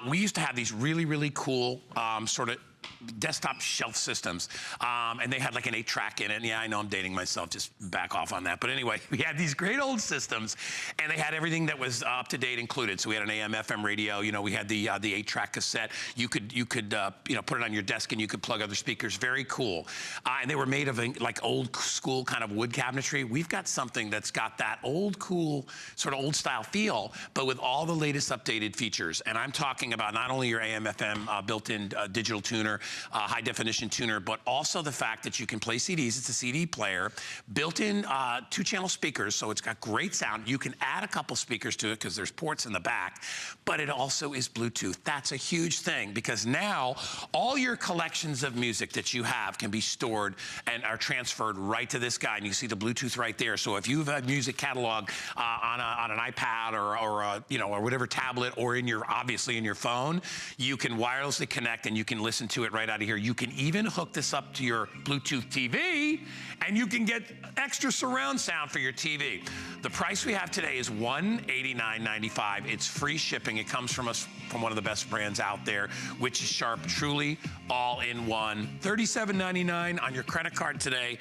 We used to have these really, really cool sort of desktop shelf systems, and they had like an 8-track in it. And yeah, I know I'm dating myself, just back off on that. But anyway, we had these great old systems, and they had everything that was up to date included. So we had an AM, FM radio. You know, we had the 8-track cassette. You could you know, put it on your desk and you could plug other speakers. Very cool. And they were made of like old school kind of wood cabinetry. We've got something that's got that old cool sort of old style feel, but with all the latest updated features. And I'm talking about not only your AM, FM built-in digital tuner, high definition tuner, but also the fact that you can play CDs. It's a CD player, built-in 2-channel speakers, so it's got great sound. You can add a couple speakers to it because there's ports in the back, but it also is Bluetooth. That's a huge thing because now all your collections of music that you have can be stored and are transferred right to this guy, and you see the Bluetooth right there. So if you have a music catalog on an iPad or you know, or whatever tablet, or in your, obviously in your phone, you can wirelessly connect and you can listen to it right out of here. You can even hook this up to your Bluetooth TV, and you can get extra surround sound for your TV. The price we have today is $189.95. It's free shipping. It comes from one of the best brands out there, which is Sharp. Truly all-in-one. $37.99 on your credit card today.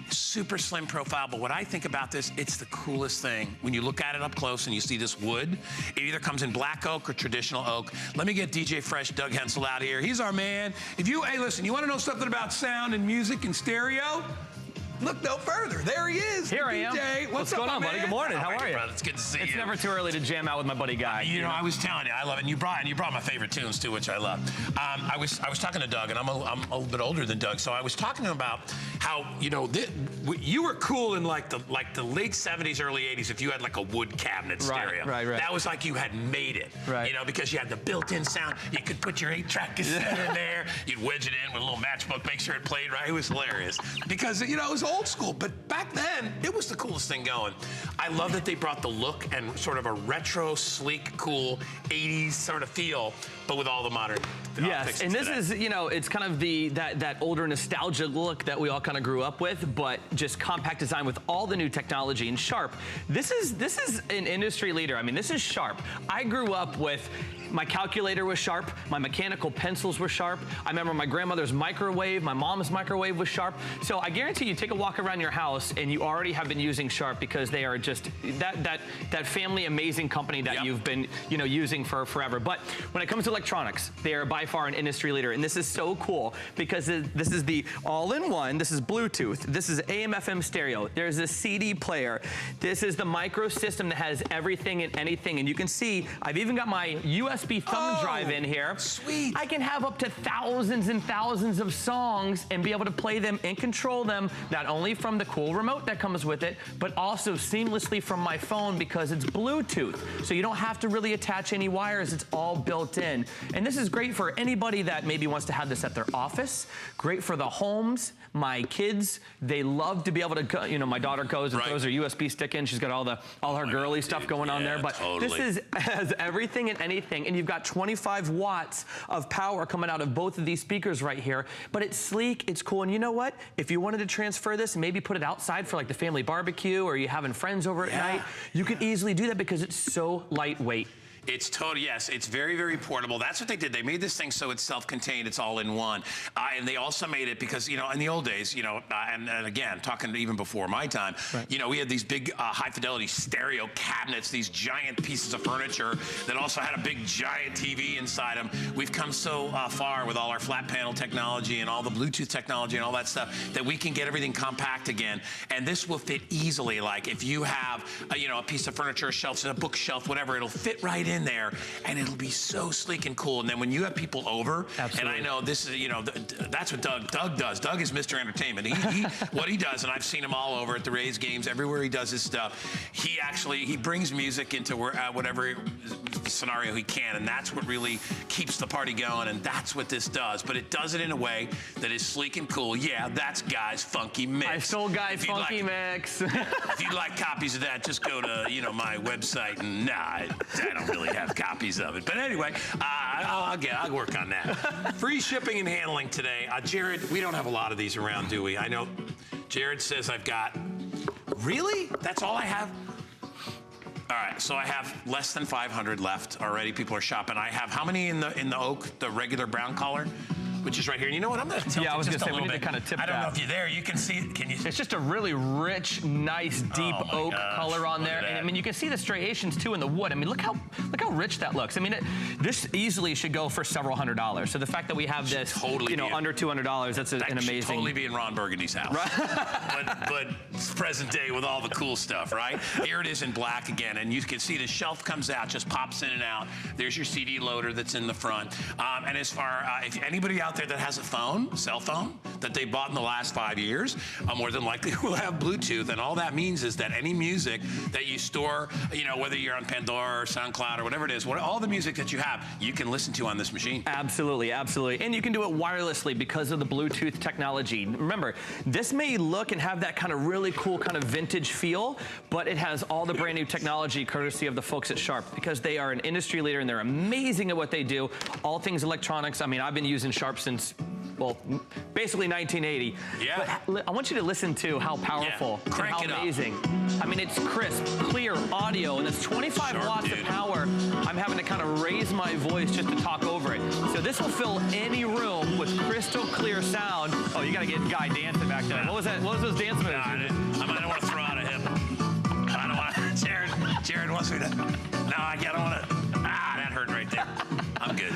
Super slim profile, but what I think about this, it's the coolest thing. When you look at it up close and you see this wood, it either comes in black oak or traditional oak. Let me get DJ Fresh Doug Hensel out here. He's our man. Hey, listen, you want to know something about sound and music and stereo? Look no further. There he is. Here I am. What's going on, buddy? Good morning. How are you? It's good to see you. It's never too early to jam out with my buddy Guy. You know, I was telling you, I love it. And you brought my favorite tunes too, which I love. I was talking to Doug, and I'm a little bit older than Doug, so I was talking to him about how, you know, you were cool in like the late 70s, early 80s if you had like a wood cabinet stereo. Right. That was like you had made it. Right. You know, because you had the built-in sound. You could put your 8-track cassette in there. You'd wedge it in with a little matchbook, make sure it played right. It was hilarious because, you know, it was old school, but back then, it was the coolest thing going. I love that they brought the look and sort of a retro, sleek, cool 80s sort of feel, but with all the modern yes, and this is, you know, it's kind of that older nostalgia look that we all kind of grew up with, but just compact design with all the new technology. And Sharp, this is an industry leader. I mean, this is Sharp. I grew up with my calculator was Sharp, my mechanical pencils were Sharp. I remember my grandmother's microwave, my mom's microwave was Sharp. So I guarantee you take a walk around your house and you already have been using Sharp because they are just that family amazing company that you've been, you know, using for forever. But when it comes to electronics, they are by far an industry leader. And this is so cool because this is the all-in-one, this is Bluetooth, this is AM/FM stereo, there's a CD player, this is the micro system that has everything and anything. And you can see, I've even got my USB thumb drive in here. Sweet. I can have up to thousands and thousands of songs and be able to play them and control them, not only from the cool remote that comes with it, but also seamlessly from my phone because it's Bluetooth. So you don't have to really attach any wires. It's all built in. And this is great for anybody that maybe wants to have this at their office. Great for the homes. My kids, they love to be able to go, you know, my daughter goes and throws her USB stick in. She's got all her girly stuff going on there. But this has everything and anything. And you've got 25 watts of power coming out of both of these speakers right here. But it's sleek, it's cool. And you know what? If you wanted to transfer this and maybe put it outside for like the family barbecue or you having friends over at night, you can easily do that because it's so lightweight. It's totally, yes, it's very, very portable. That's what they did. They made this thing so it's self-contained, it's all in one. And they also made it because, you know, in the old days, you know, and again, talking even before my time, you know, we had these big high-fidelity stereo cabinets, these giant pieces of furniture that also had a big, giant TV inside them. We've come so far with all our flat panel technology and all the Bluetooth technology and all that stuff that we can get everything compact again. And this will fit easily. Like if you have, you know, a piece of furniture, a shelf, a bookshelf, whatever, it'll fit right in there and it'll be so sleek and cool. And then when you have people over, and I know this is, you know, that's what Doug does. Doug is Mr. Entertainment. What he does, and I've seen him all over at the Rays games, everywhere he does his stuff, he brings music into whatever scenario he can, and that's what really keeps the party going, and that's what this does. But it does it in a way that is sleek and cool. Yeah, that's Guy's Funky Mix. I stole Guy's Funky Mix. If you'd like copies of that, just go to, you know, my website, and I don't really have copies of it. But anyway, I'll work on that. Free shipping and handling today. Jared, we don't have a lot of these around, do we? I know Jared says I've got, really? That's all I have? All right, so I have less than 500 left already. People are shopping. I have how many in the oak, the regular brown color, which is right here. And you know what? I'm going to tilt I was it just gonna say, a we little need bit. to kind of tip I don't know that. if you're there. You can see it. Can you? It's just a really rich, nice, deep Oh my oak gosh, color on look there. at that. And I mean, you can see the striations too in the wood. I mean, look how rich that looks. I mean, this easily should go for several $100s. So the fact that we have this, totally under $200, that's an That should amazing. totally be in Ron Burgundy's house. but it's present day with all the cool stuff, right? Here it is in black again, and you can see the shelf comes out, just pops in and out. There's your CD loader that's in the front. And as far, if anybody out there that has a phone, cell phone, that they bought in the last 5 years, more than likely will have Bluetooth, and all that means is that any music that you store, whether you're on Pandora or SoundCloud or whatever it is, all the music that you have, you can listen to on this machine. Absolutely, absolutely. And you can do it wirelessly because of the Bluetooth technology. Remember, this may look and have that kind of really cool kind of vintage feel, but it has all the brand new technology courtesy of the folks at Sharp, because they are an industry leader and they're amazing at what they do. All things electronics. I mean, I've been using Sharp since, well, basically 1980. Yeah. But I want you to listen to how powerful and Crank how it up. amazing. I mean, it's crisp, clear audio, and it's 25 Sharp, watts dude. of power. I'm having to kind of raise my voice just to talk over it. So this will fill any room with crystal clear sound. Oh, you got to get Guy dancing back there. What was that? What was those dance moves? I don't want to throw out a hip. I don't want to. Jared wants me to. No, I don't want to. That hurt right there. I'm good.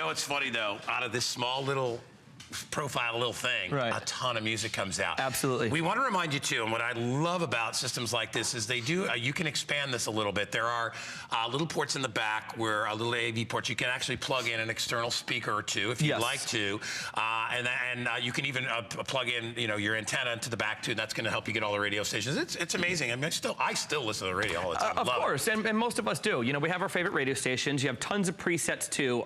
It's funny though. Out of this small little profile little thing, right, a ton of music comes out. Absolutely. We want to remind you too, and what I love about systems like this is they do, you can expand this a little bit. There are little ports in the back where little AV ports, you can actually plug in an external speaker or two if you'd like to. And you can even plug in, your antenna into the back too. That's going to help you get all the radio stations. It's amazing. I mean, I still listen to the radio all the time. Of course, and most of us do. We have our favorite radio stations. You have tons of presets too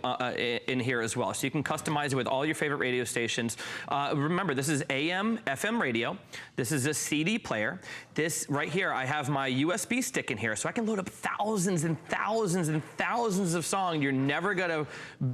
in here as well. So you can customize it with all your favorite radio stations. Remember, this is AM, FM radio. This is a CD player. This right here, I have my USB stick in here, so I can load up thousands and thousands and thousands of songs. You're never gonna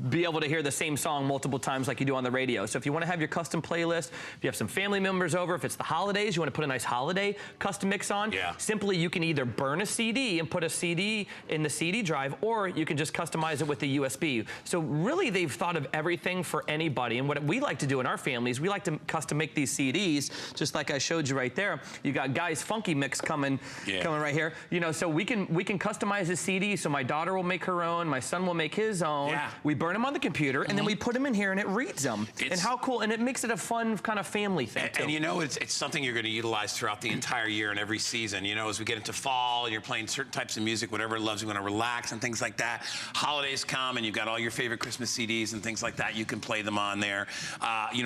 be able to hear the same song multiple times like you do on the radio. So if you want to have your custom playlist, if you have some family members over, if it's the holidays, you want to put a nice holiday custom mix on, simply you can either burn a CD and put a CD in the CD drive, or you can just customize it with the USB. So really, they've thought of everything for anybody. And what we like to do in our families, we like to custom make these CDs, just like I showed you right there. You got Guy's Funky Mix coming right here. So we can customize the CD. So my daughter will make her own, my son will make his own. We burn them on the computer, and then we put them in here, and it reads them. And how cool! And it makes it a fun kind of family thing too. And it's something you're going to utilize throughout the entire year and every season. As we get into fall, and you're playing certain types of music, whatever it loves, you want to relax and things like that. Holidays come, and you've got all your favorite Christmas CDs and things like that. You can play them on there.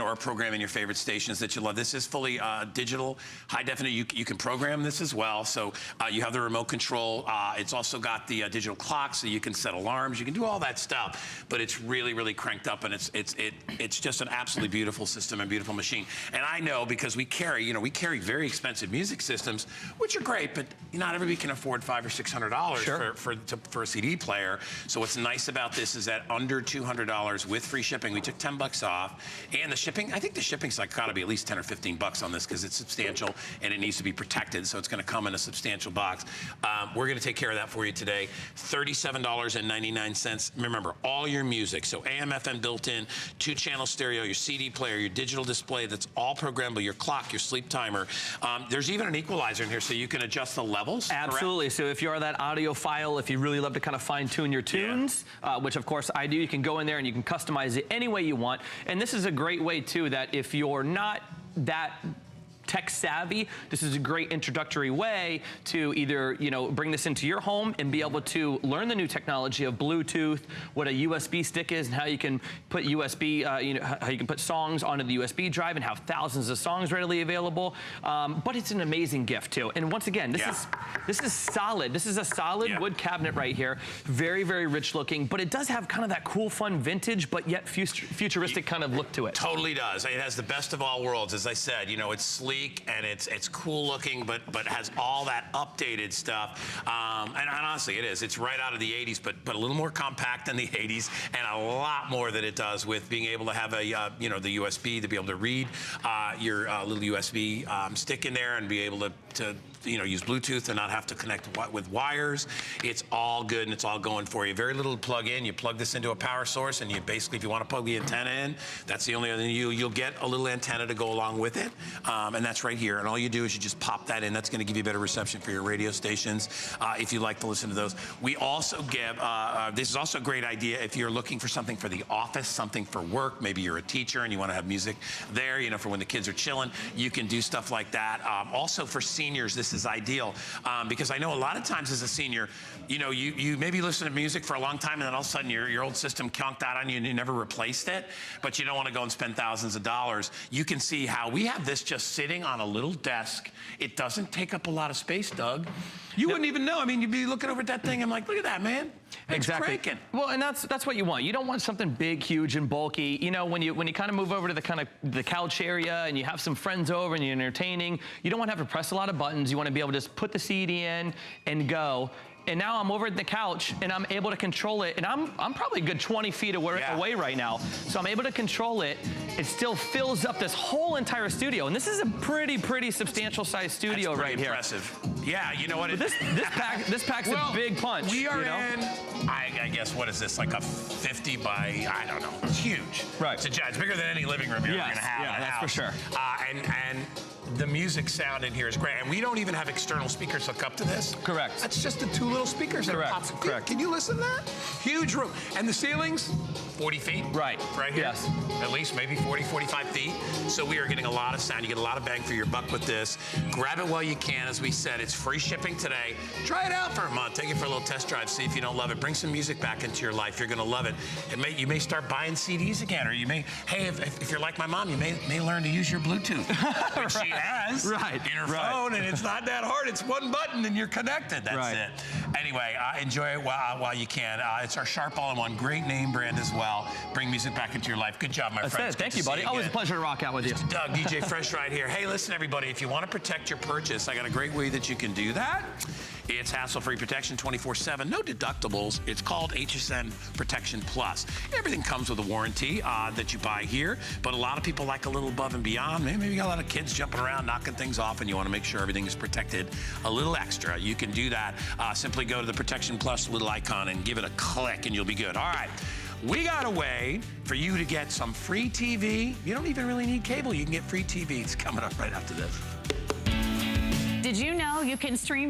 Or program in your favorite stations that you love. This is fully digital, high definition. You can program this as well. So you have the remote control. It's also got the digital clock, so you can set alarms. You can do all that stuff. But it's really, really cranked up, and it's just an absolutely beautiful system and beautiful machine. And I know because we carry very expensive music systems, which are great, but not everybody can afford $500 or $600 for a CD player. So what's nice about this is that under $200 with free shipping, we took $10 off, and the shipping, I think the shipping's got to be at least 10 or 15 bucks on this because it's substantial and it needs to be protected. So it's going to come in a substantial box. We're going to take care of that for you today. $37.99. Remember, all your music. So AM, FM built in, 2-channel stereo, your CD player, your digital display, that's all programmable, your clock, your sleep timer. There's even an equalizer in here so you can adjust the levels. Absolutely. Correct? So if you're that audiophile, if you really love to kind of fine tune your tunes, which of course I do, you can go in there and you can customize it any way you want. And this is a great way too, that if you're not that tech savvy, this is a great introductory way to either, bring this into your home and be able to learn the new technology of Bluetooth, what a USB stick is, and how you can put USB, how you can put songs onto the USB drive and have thousands of songs readily available. But it's an amazing gift too. And once again, this is solid. This is a solid wood cabinet right here. Very, very rich looking, but it does have kind of that cool, fun vintage, but yet futuristic kind of look to it. Totally does. It has the best of all worlds. As I said, it's sleek and it's cool looking, but has all that updated stuff. And honestly, it is. It's right out of the 80s, but a little more compact than the 80s, and a lot more that it does with being able to have a the USB to be able to read your little USB stick in there and be able to use Bluetooth and not have to connect with wires. It's all good and it's all going for you. Very little to plug in. You plug this into a power source and you basically, if you want to plug the antenna in, that's the only other thing. You'll get a little antenna to go along with it, and that's right here. And all you do is you just pop that in. That's going to give you better reception for your radio stations if you like to listen to those. We also give, this is also a great idea if you're looking for something for the office, something for work. Maybe you're a teacher and you want to have music there, for when the kids are chilling. You can do stuff like that. Also for seniors, this is ideal because I know a lot of times as a senior, you maybe listen to music for a long time and then all of a sudden your old system conked out on you and you never replaced it, but you don't want to go and spend thousands of dollars. You can see how we have this just sitting on a little desk. It doesn't take up a lot of space, Doug. You wouldn't even know. I mean, you'd be looking over at that thing. I'm like, look at that, man. It's exactly. cranking. Well, and that's what you want. You don't want something big, huge, and bulky. When you kind of move over to the couch area and you have some friends over and you're entertaining, you don't want to have to press a lot of buttons. You want to be able to just put the CD in and go. And now I'm over at the couch and I'm able to control it. And I'm probably a good 20 feet away right now. So I'm able to control it. It still fills up this whole entire studio. And this is a pretty substantial sized studio right here. Impressive. Yeah, you know what? This packs a big punch. We are in, I guess, what is this, like a 50 by, I don't know. It's huge. Right. It's bigger than any living room you're ever going to have in a house. That's for sure. And the music sound in here is great. And we don't even have external speakers hook up to this. Correct. That's just the two little speakers. Correct. Can you listen to that? Huge room. And the ceilings, 40 feet. Right. Right here. Yes. At least maybe 40, 45 feet. So we are getting a lot of sound. You get a lot of bang for your buck with this. Grab it while you can. As we said, it's free shipping today. Try it out for a month. Take it for a little test drive. See if you don't love it. Bring some music back into your life. You're going to love it. You may start buying CDs again, or you may, hey, if you're like my mom, you may learn to use your Bluetooth, which she has. Right. In her phone, and it's not that hard. It's one button and you're connected. That's it. Anyway, enjoy it while you can. It's our Sharp All-in-One. Great name brand as well. Bring music back into your life. Good job, my friends. Thank you, buddy. Always a pleasure to rock out with you. Doug, DJ Fresh right here. Hey, listen, everybody, if you want to protect your purchase, I got a great way that you can do that. It's hassle-free protection 24/7, no deductibles. It's called HSN Protection Plus. Everything comes with a warranty that you buy here, but a lot of people like a little above and beyond. Maybe you got a lot of kids jumping around, knocking things off, and you want to make sure everything is protected a little extra. You can do that. Simply go to the Protection Plus little icon and give it a click, and you'll be good. All right. We got a way for you to get some free TV. You don't even really need cable. You can get free TV. It's coming up right after this. Did you know you can stream